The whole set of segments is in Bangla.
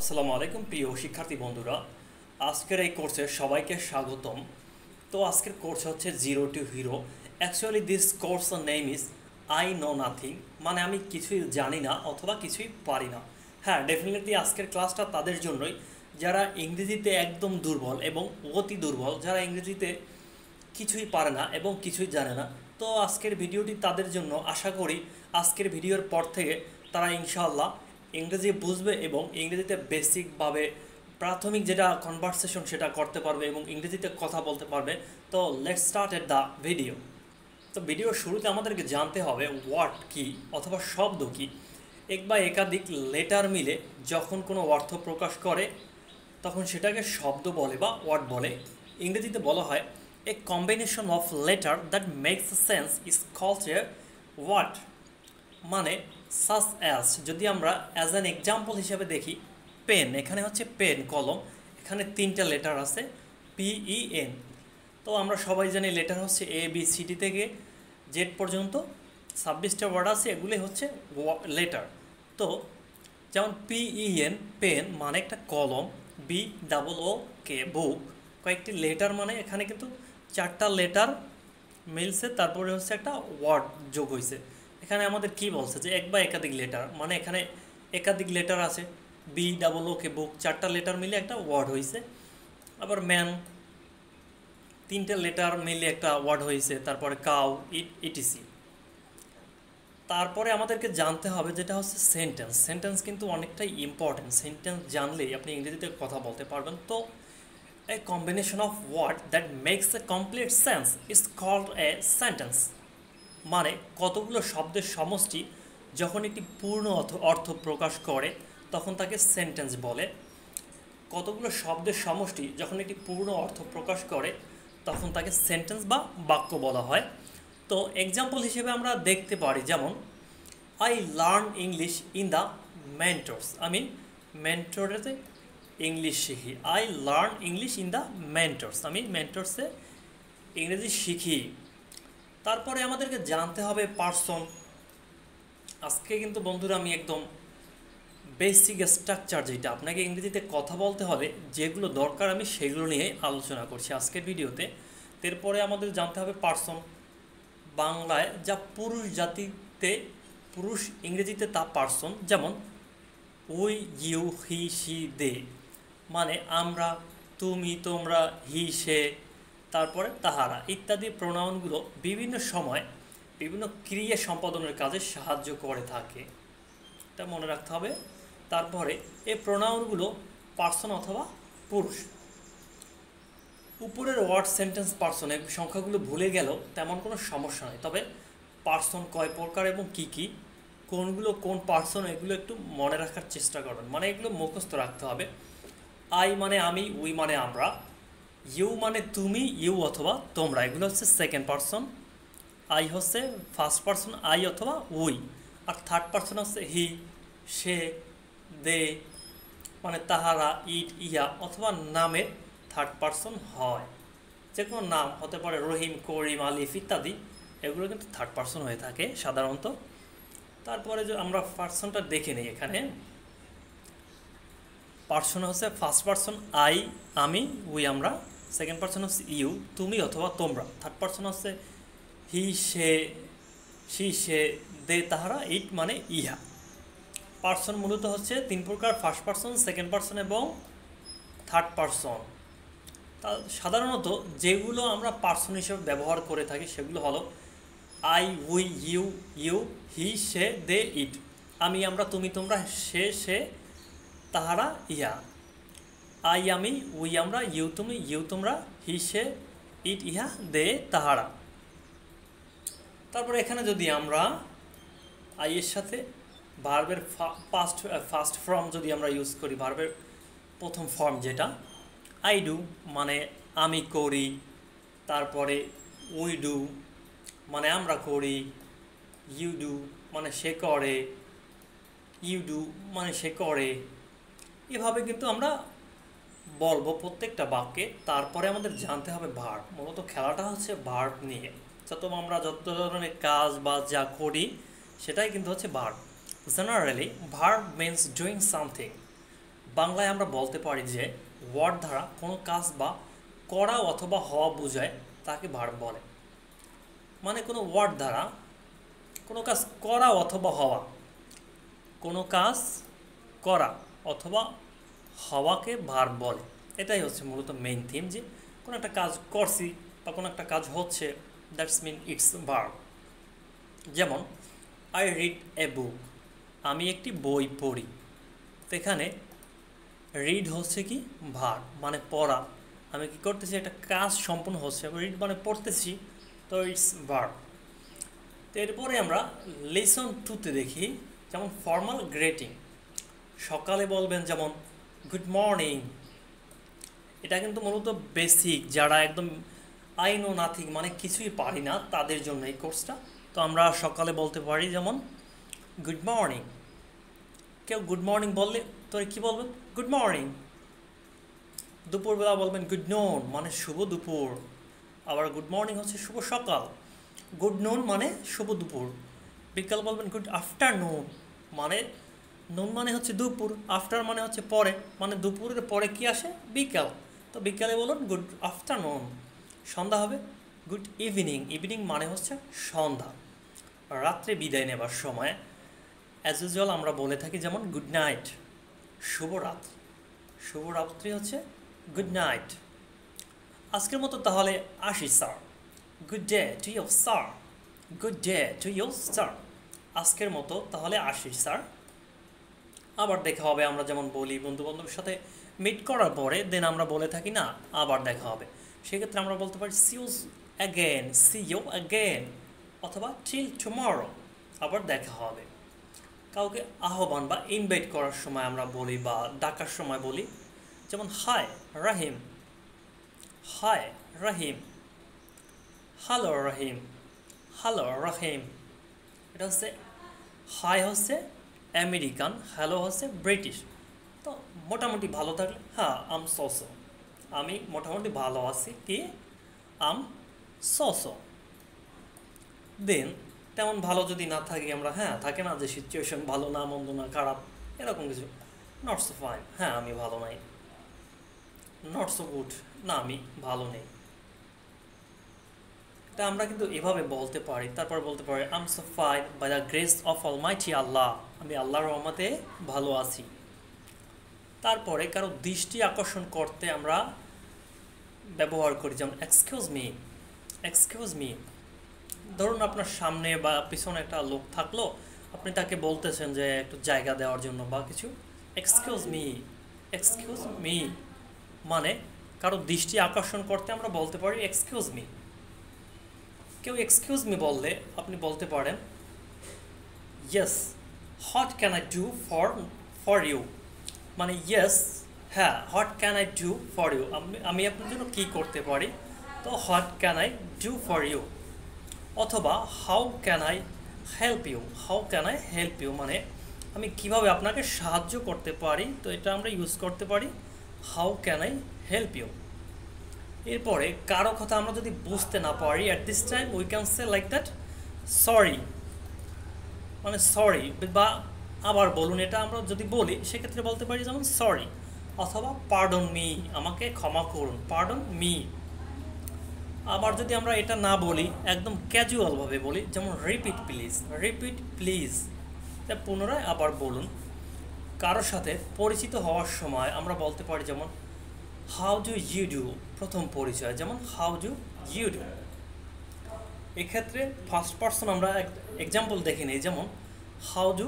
আসসালামু আলাইকুম প্রিয় শিক্ষার্থী বন্ধুরা, আজকের এই কোর্সে সবাইকে স্বাগতম। তো আজকের কোর্স হচ্ছে zero two hero. Actually this course name is I know nothing, মানে আমি কিছুই জানি না অথবা কিছুই পারি না। হ্যাঁ, ডেফিনেটলি আজকের ক্লাসটা তাদের জন্যই যারা ইংরেজিতে একদম দুর্বল এবং অতি দুর্বল, যারা ইংরেজিতে কিছুই পারে না এবং কিছুই জানে না। তো আজকের ভিডিওটি তাদের জন্য। আশা করি আজকের ভিডিওর পর থেকে তারা ইনশাআল্লাহ ইংরেজি বুঝবে এবং ইংরেজিতে বেসিকভাবে প্রাথমিক যেটা কনভারসেশন সেটা করতে পারবে এবং ইংরেজিতে কথা বলতে পারবে। তো let's start at the video. তো ভিডিওর শুরুতে আমাদেরকে জানতে হবে ওয়ার্ড কি অথবা শব্দ কি। এক বা একাধিক লেটার মিলে যখন কোনো অর্থ প্রকাশ করে তখন সেটাকে শব্দ বলে বা ওয়ার্ড বলে। ইংরেজিতে বলা হয় a combination of letter that makes sense is called a word. মানে সাস অ্যাজ, যদি আমরা অ্যাজ অ্যান এক্সাম্পল হিসেবে দেখি, পেন, এখানে হচ্ছে পেন কলম, এখানে তিনটা লেটার আছে PEN। তো আমরা সবাই জানি লেটার হচ্ছে ABCD থেকে জেড পর্যন্ত 26টা ওয়ার্ড আছে, এগুলি হচ্ছে লেটার। তো যেমন PEN পেন মানে একটা কলম, BOOK বুক কয়েকটি লেটার, মানে এখানে কিন্তু চারটা লেটার মিলছে, তারপরে হচ্ছে একটা ওয়ার্ড যোগ হয়েছে। এখানে আমাদের কি বলছে যে এক বা একাধিক লেটার, মানে এখানে একাধিক লেটার আছে, BOOK বুক চারটা লেটার মিলে একটা ওয়ার্ড হয়েছে। আবার ম্যান তিনটা লেটার মিলে একটা ওয়ার্ড হয়েছে, তারপরে কাউ, ইটিসি। তারপরে আমাদেরকে জানতে হবে যেটা হচ্ছে সেন্টেন্স। সেন্টেন্স কিন্তু অনেকটাই ইম্পর্টেন্ট, সেন্টেন্স জানলেই আপনি ইংরেজিতে কথা বলতে পারবেন। তো a combination of word that makes a complete sense is called a sentence. মানে কতগুলো শব্দের সমষ্টি যখন একটি পূর্ণ অর্থ প্রকাশ করে তখন তাকে সেন্টেন্স বলে। কতগুলো শব্দের সমষ্টি যখন একটি পূর্ণ অর্থ প্রকাশ করে তখন তাকে সেন্টেন্স বা বাক্য বলা হয়। তো এক্সাম্পল হিসেবে আমরা দেখতে পারি, যেমন I learn English in the mentors. আমি মেন্টরেতে ইংলিশ শিখি। I learn English in the mentors, আমি মেন্টরসে ইংরেজি শিখি। তারপরে আমাদেরকে জানতে হবে পার্সন। আজকে কিন্তু বন্ধুরা আমি একদম বেসিক স্ট্রাকচার, যেটা আপনাকে ইংরেজিতে কথা বলতে হবে যেগুলো দরকার আমি সেগুলো নিয়ে আলোচনা করছি আজকের ভিডিওতে। এরপরে আমাদের জানতে হবে পার্সন, বাংলায় যা পুরুষ জাতিতে পুরুষ, ইংরেজিতে তা পার্সন। যেমন উই, ইউ, হি, শি, দে, মানে আমরা, তুমি, তোমরা, হি, সে, তারপরে তাহারা ইত্যাদি প্রোনাউনগুলো বিভিন্ন সময় বিভিন্ন ক্রিয়া সম্পাদনের কাজে সাহায্য করে থাকে, এটা মনে রাখতে হবে। তারপরে এই প্রোনাউনগুলো পার্সন অথবা পুরুষ। উপরের ওয়ার্ড সেন্টেন্স পার্সনে সংখ্যাগুলো ভুলে গেল তেমন কোনো সমস্যা নেই, তবে পার্সন কয় প্রকার এবং কি কি, কোনগুলো কোন পার্সন, এগুলো একটু মনে রাখার চেষ্টা করবেন, মানে এগুলো মুখস্থ রাখতে হবে। আই মানে আমি, উই মানে আমরা, ইউ মানে তুমি, ইউ অথবা তোমরা, এগুলো হচ্ছে সেকেন্ড পার্সন। আই হচ্ছে ফার্স্ট পার্সন, আই অথবা উই। আর থার্ড পার্সন হচ্ছে হি, সে, দে, মানে তাহারা, ইট, ইয়া অথবা নামের থার্ড পার্সন হয়। যে কোনো নাম হতে পারে রহিম, করিম, আলিফ ইত্যাদি, এগুলো কিন্তু থার্ড পার্সন হয়ে থাকে সাধারণত। তারপরে যে আমরা পার্সনটা দেখে নিই, এখানে পার্সন হচ্ছে ফার্স্ট পার্সন আই আমি, উই আমরা, সেকেন্ড পার্সন হচ্ছে ইউ তুমি অথবা তোমরা, থার্ড পার্সন হচ্ছে হি, সে, সি, সে, দে, তাহারা, ইট মানে ইহা। পার্সন মূলত হচ্ছে তিন প্রকার, ফার্স্ট পার্সন, সেকেন্ড পার্সন এবং থার্ড পার্সন। তা সাধারণত যেগুলো আমরা পার্সন হিসেবে ব্যবহার করে থাকি সেগুলো হলো আই, উই, ইউ, ইউ, হি, সে, দে, ইট। আমি, আমরা, তুমি, তোমরা, সে, তাহারা, ইহা। আই আমি, উই আমরা, ইউ তুমি, ইউ তোমরা, হি সে, ইট ইহা, দে তাহারা। তারপরে এখানে যদি আমরা আই এর সাথে ভার্বের ফার্স্ট ফর্ম যদি আমরা ইউজ করি, ভার্বের প্রথম ফর্ম যেটা আই ডু, মানে আমি করি। তারপরে উই ডু, মানে আমরা করি। ইউ ডু, মানে সে করে। ইউ ডু, মানে সে করে। এভাবে কিন্তু আমরা বলবো প্রত্যেকটা বাক্যে। তারপরে আমাদের জানতে হবে ভার্ব। মূলত খেলাটা হচ্ছে ভার্ব নিয়ে, আমরা যত ধরনের কাজ বা যা করি সেটাই কিন্তু হচ্ছে verb. Generally verb means doing something, বাংলায় আমরা বলতে পারি যে ওয়ার্ড দ্বারা কোনো কাজ বা করা অথবা হওয়া বোঝায় তাকে ভার্ব বলে। মানে কোনো ওয়ার্ড দ্বারা কোনো কাজ করা অথবা হওয়া, কোনো কাজ করা অথবা হওয়াকে ভার্ব বলে। এটাই হচ্ছে মূলত মেইন থিম, যে কোনো একটা কাজ করছি বা কোনো একটা কাজ হচ্ছে, দ্যাটস মিন ইটস ভার্ব। যেমন আই রিড এ বুক, আমি একটি বই পড়ি। তো এখানে রিড হচ্ছে কি ভার্ব, মানে পড়া। আমি কি করতেছি, একটা কাজ সম্পূর্ণ হচ্ছে, রিড মানে পড়তেছি, তো ইটস ভার্ব। তো এরপরে আমরা লেসন 2তে দেখি, যেমন ফর্মাল গ্রেটিং। সকালে বলবেন যেমন গুড মর্নিং। এটা কিন্তু মূলত বেসিক, যারা একদম আই নো নাথিং মানে কিছুই পারি না তাদের জন্য এই কোর্সটা। তো আমরা সকালে বলতে পারি যেমন গুড মর্নিং। কেউ গুড মর্নিং বললে তো কী বলবেন, গুড মর্নিং। দুপুরবেলা বলবেন গুড নুন, মানে শুভ দুপুর। আবার গুড মর্নিং হচ্ছে শুভ সকাল। গুড নুন মানে শুভ দুপুর। বিকাল বলবেন গুড আফটারনুন, মানে নুন মানে হচ্ছে দুপুর, আফটার মানে হচ্ছে পরে, মানে দুপুরের পরে কি আসে, বিকাল। তো বিকালে বলুন গুড আফটারনুন। সন্ধ্যা হবে গুড ইভিনিং, ইভিনিং মানে হচ্ছে সন্ধ্যা। রাত্রে বিদায় নেবার সময় অ্যাজ ইউজুয়াল আমরা বলে থাকি যেমন গুড নাইট, শুভরাত্রি। শুভরাত্রি হচ্ছে গুড নাইট। আজকের মতো তাহলে আসি sir. Good day to you sir, good day to you sir. আজকের মতো তাহলে আসি স্যার। আবার দেখা হবে, আমরা যেমন বলি বন্ধু বান্ধবের সাথে মিট করার পরে দেন আমরা বলে থাকি না আবার দেখা হবে। সেক্ষেত্রে আমরা বলতে পারি see you again, see you again, অথবা টিল টুমরো, আবার দেখা হবে। কাউকে আহ্বান বা ইনভাইট করার সময় আমরা বলি বা ডাকার সময় বলি, যেমন হাই রাহিম, হাই রাহিম, হ্যালো রাহিম, হ্যালো রাহিম। এটা হচ্ছে হাই হচ্ছে আমেরিকান, হ্যালো হচ্ছে ব্রিটিশ। তো মোটামুটি ভালো থাকলে হ্যাঁ আম সো, আমি মোটামুটি ভালো আছি, কি আম সো। দেন তেমন ভালো যদি না থাকি আমরা, হ্যাঁ থাকে না যে সিচুয়েশন ভালো না, মন্দ না, খারাপ, এরকম কিছু, নট সো ফাইন, হ্যাঁ আমি ভালো নাই। নট সো গুড, না আমি ভালো নেই। এটা আমরা কিন্তু এভাবে বলতে পারি। তারপর বলতে পারি am so fine by the grace of almighty Allah, আমি আল্লাহর রহমতে ভালো আছি। তারপরে কারো দৃষ্টি আকর্ষণ করতে আমরা ব্যবহার করি, যেমন এক্সকিউজ মি, এক্সকিউজ মি। ধরুন আপনার সামনে বা পিছনে একটা লোক থাকলো, আপনি তাকে বলতেছেন যে একটু জায়গা দেওয়ার জন্য বা কিছু, এক্সকিউজ মি, এক্সকিউজ মি। মানে কারো দৃষ্টি আকর্ষণ করতে আমরা বলতে পারি এক্সকিউজ মি। কেউ এক্সকিউজ মি বললে আপনি বলতে পারেন yes what can I do for you, মানে ইয়েস হ্যাঁ, what can I do for you, আমি আপনার জন্য কী করতে পারি, তো what can I do for you. অথবা how can I help you, how can I help you, মানে আমি কিভাবে আপনাকে সাহায্য করতে পারি, তো এটা আমরা ইউজ করতে পারি how can I help you. এরপরে কারো কথা আমরা যদি বুঝতে না পারি, at this time we can say like that sorry, মানে সরি, বা আবার বলুন, এটা আমরা যদি বলি সেক্ষেত্রে বলতে পারি যেমন সরি, অথবা পার্ডন মি, আমাকে ক্ষমা করুন, পার্ডন মি। আবার যদি আমরা এটা না বলি, একদম ক্যাজুয়ালভাবে বলি, যেমন রিপিট প্লিজ, রিপিট প্লিজ, তা পুনরায় আবার বলুন। কারোর সাথে পরিচিত হওয়ার সময় আমরা বলতে পারি যেমন হাউ ডু ইউ ডু, প্রথম পরিচয়, যেমন হাউ ডু ইউ ডু। এক্ষেত্রে ফার্স্ট পারসন আমরা এক্সাম্পল দেখে নিই, যেমন how do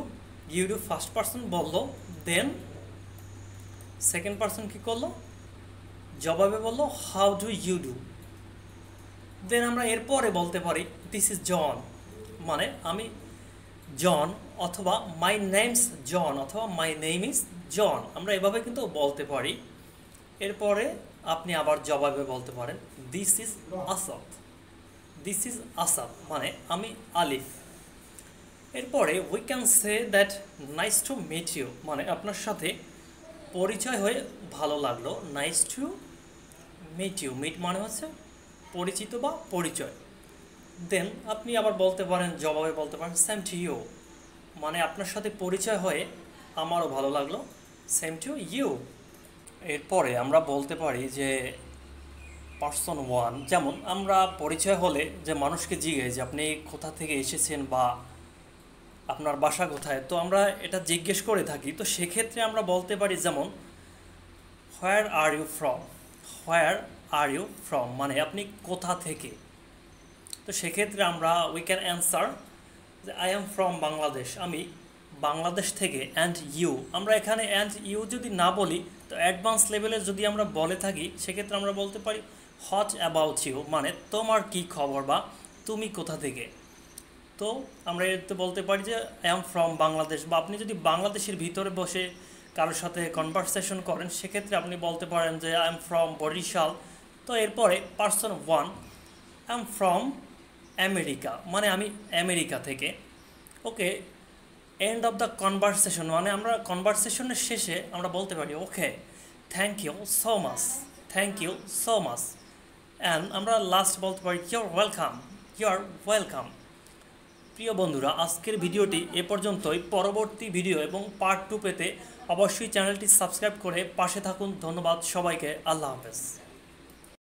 you do, first person বললো, দেন সেকেন্ড পারসন কী করলো, জবাবে বললো how do you do. Then আমরা এরপরে বলতে পারি দিস ইজ জন, মানে আমি জন, অথবা মাই নেমস জন, অথবা মাই নেম ইজ জন, আমরা এভাবে কিন্তু বলতে পারি। এরপরে আপনি আবার জবাবে বলতে পারেন this is Asad, this is Asad, মানে আমি আলিফ। এরপরে we can say that nice to meet you, মানে আপনার সাথে পরিচয় হয়ে ভালো লাগলো, nice to meet you, meet মানে হচ্ছে পরিচিত বা পরিচয়। দেন আপনি আবার বলতে পারেন, জবাবে বলতে পারেন সেম টু ইউ, মানে আপনার সাথে পরিচয় হয়ে আমারও ভালো লাগলো, সেম টু ইউ। এরপরে আমরা বলতে পারি যে পার্সন ওয়ান, যেমন আমরা পরিচয় হলে যে মানুষকে জিজ্ঞেস যে আপনি কোথা থেকে এসেছেন বা আপনার বাসা কোথায়, তো আমরা এটা জিজ্ঞেস করে থাকি। তো সেক্ষেত্রে আমরা বলতে পারি যেমন where are you from. Where are you from মানে আপনি কোথা থেকে। তো সেক্ষেত্রে আমরা উই ক্যান অ্যান্সার যে আই এম ফ্রম বাংলাদেশ, আমি বাংলাদেশ থেকে। অ্যান্ড ইউ, আমরা এখানে অ্যান্ড ইউ যদি না বলি, তো অ্যাডভান্স লেভেলে যদি আমরা বলে থাকি সেক্ষেত্রে আমরা বলতে পারি হোয়াট অ্যাবাউট ইউ, মানে তোমার কি খবর বা তুমি কোথা থেকে। তো আমরা এতে বলতে পারি যে আই এম ফ্রম বাংলাদেশ। বা আপনি যদি বাংলাদেশের ভিতরে বসে কারোর সাথে কনভারসেশন করেন সেক্ষেত্রে আপনি বলতে পারেন যে আই এম ফ্রম বরিশাল। তো এরপরে person one, I am from America, মানে আমি আমেরিকা থেকে। Okay, end of the conversation, মানে আমরা কনভারসেশনের শেষে আমরা বলতে পারি okay thank you so much, thank you so much. And আমরা লাস্ট বলতে পারি ইউর ওয়েলকাম, ইউর ওয়েলকাম। প্রিয় বন্ধুরা, আজকের ভিডিওটি এ পর্যন্তই। পরবর্তী ভিডিও এবং পার্ট 2 পেতে অবশ্যই চ্যানেলটি সাবস্ক্রাইব করে পাশে থাকুন। ধন্যবাদ সবাইকে, আল্লাহ হাফেজ।